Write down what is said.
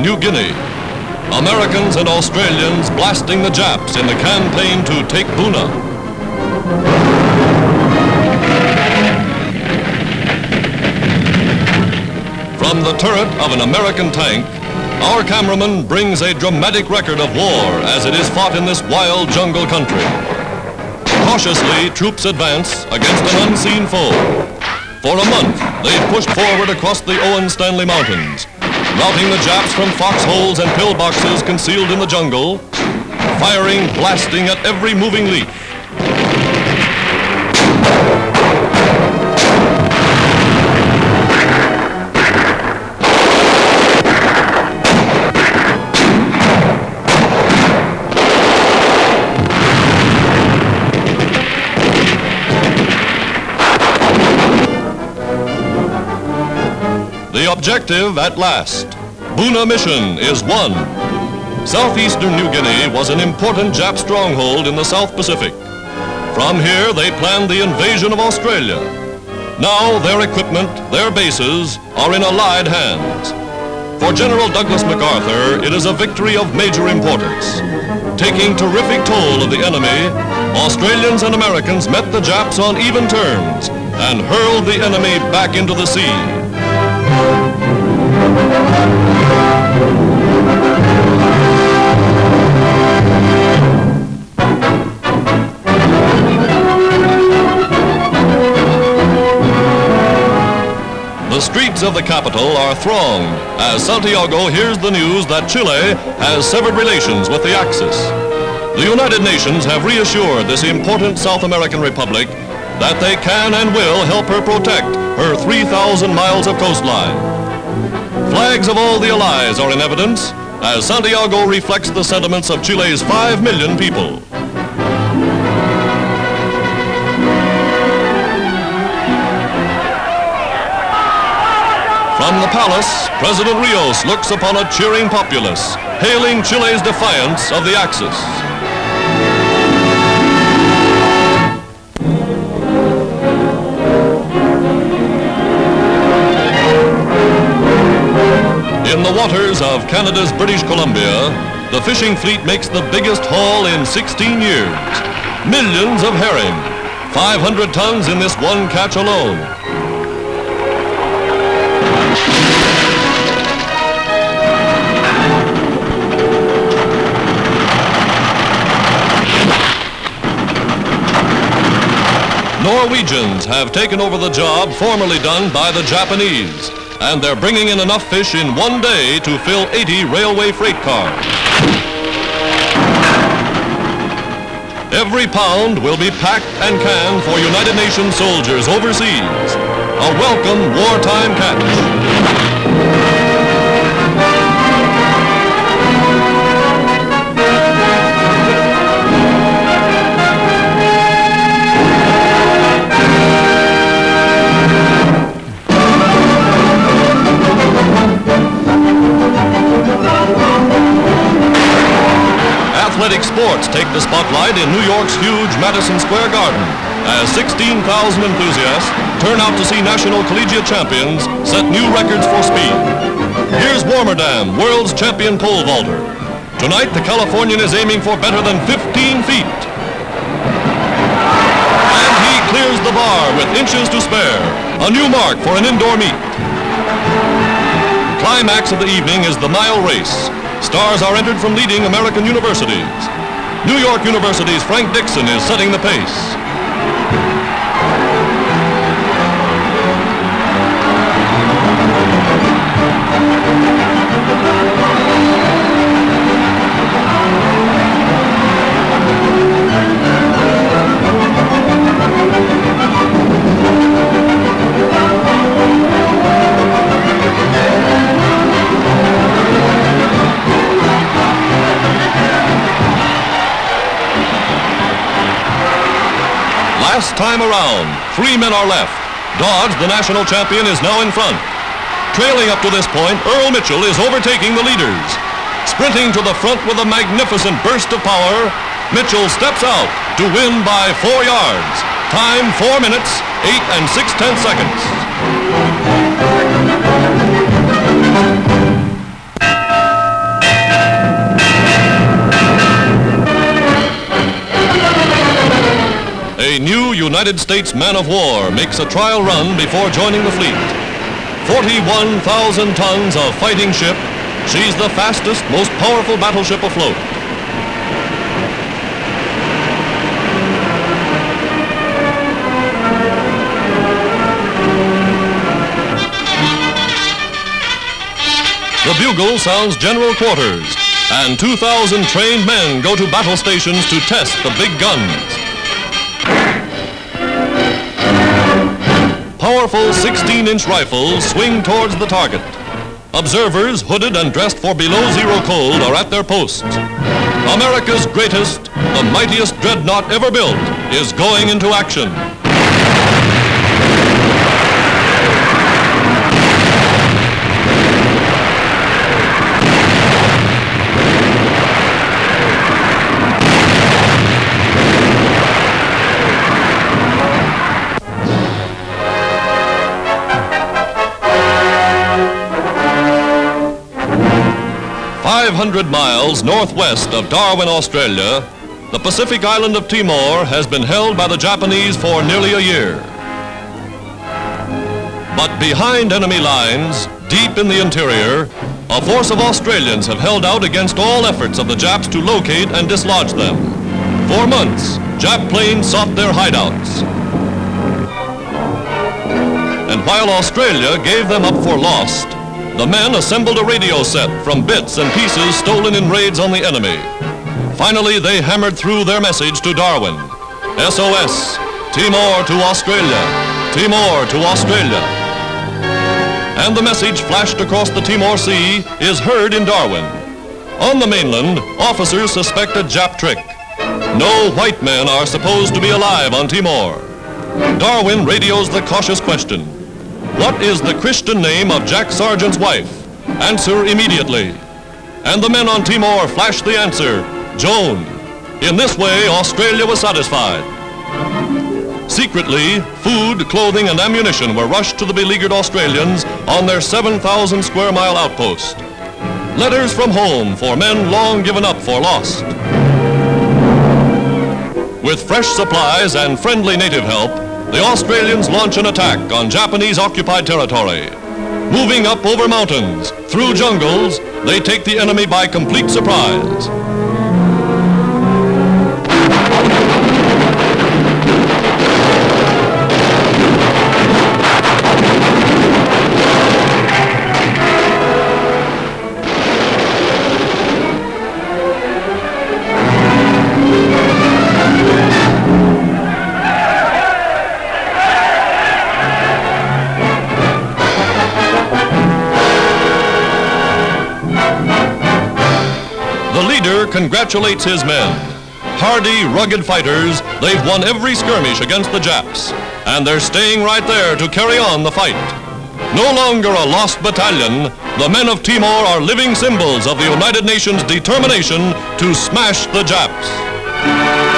in New Guinea. Americans and Australians blasting the Japs in the campaign to take Buna. From the turret of an American tank, our cameraman brings a dramatic record of war as it is fought in this wild jungle country. Cautiously, troops advance against an unseen foe. For a month, they've pushed forward across the Owen Stanley Mountains, routing the Japs from foxholes and pillboxes concealed in the jungle, firing, blasting at every moving leaf. The objective at last. Buna mission is won. Southeastern New Guinea was an important Jap stronghold in the South Pacific. From here, they planned the invasion of Australia. Now their equipment, their bases, are in Allied hands. For General Douglas MacArthur, it is a victory of major importance. Taking terrific toll of the enemy, Australians and Americans met the Japs on even terms and hurled the enemy back into the sea. The streets of the capital are thronged as Santiago hears the news that Chile has severed relations with the Axis. The United Nations have reassured this important South American republic that they can and will help her protect her 3,000 miles of coastline. Flags of all the allies are in evidence as Santiago reflects the sentiments of Chile's 5 million people. From the palace, President Rios looks upon a cheering populace, hailing Chile's defiance of the Axis. In the waters of Canada's British Columbia, the fishing fleet makes the biggest haul in 16 years. Millions of herring, 500 tons in this one catch alone. Norwegians have taken over the job formerly done by the Japanese, and they're bringing in enough fish in one day to fill 80 railway freight cars. Every pound will be packed and canned for United Nations soldiers overseas. A welcome wartime catch. Athletic sports take the spotlight in New York's huge Madison Square Garden as 16,000 enthusiasts turn out to see national collegiate champions set new records for speed. Here's Warmerdam, world's champion pole vaulter. Tonight, the Californian is aiming for better than 15 feet. And he clears the bar with inches to spare, a new mark for an indoor meet. Climax of the evening is the mile race. Stars are entered from leading American universities. New York University's Frank Dixon is setting the pace. Last time around, 3 men are left. Dodge, the national champion, is now in front. Trailing up to this point, Earl Mitchell is overtaking the leaders. Sprinting to the front with a magnificent burst of power, Mitchell steps out to win by 4 yards. Time 4 minutes, 8 6/10 seconds. United States man of war makes a trial run before joining the fleet. 41,000 tons of fighting ship, she's the fastest, most powerful battleship afloat. The bugle sounds general quarters, and 2,000 trained men go to battle stations to test the big guns. Powerful 16-inch rifles swing towards the target. Observers, hooded and dressed for below-zero cold, are at their posts. America's greatest, the mightiest dreadnought ever built, is going into action. 500 miles northwest of Darwin, Australia, the Pacific island of Timor has been held by the Japanese for nearly a year. But behind enemy lines, deep in the interior, a force of Australians have held out against all efforts of the Japs to locate and dislodge them. For months, Jap planes sought their hideouts. And while Australia gave them up for lost, the men assembled a radio set from bits and pieces stolen in raids on the enemy. Finally, they hammered through their message to Darwin. SOS, Timor to Australia, Timor to Australia. And the message flashed across the Timor Sea is heard in Darwin. On the mainland, officers suspect a Jap trick. No white men are supposed to be alive on Timor. Darwin radios the cautious question: what is the Christian name of Jack Sargent's wife? Answer immediately. And the men on Timor flashed the answer: Joan. In this way, Australia was satisfied. Secretly, food, clothing, and ammunition were rushed to the beleaguered Australians on their 7,000 square mile outpost. Letters from home for men long given up for lost. With fresh supplies and friendly native help, the Australians launch an attack on Japanese-occupied territory. Moving up over mountains, through jungles, they take the enemy by complete surprise. Congratulates his men. Hardy, rugged fighters, they've won every skirmish against the Japs, and they're staying right there to carry on the fight. No longer a lost battalion, the men of Timor are living symbols of the United Nations' determination to smash the Japs.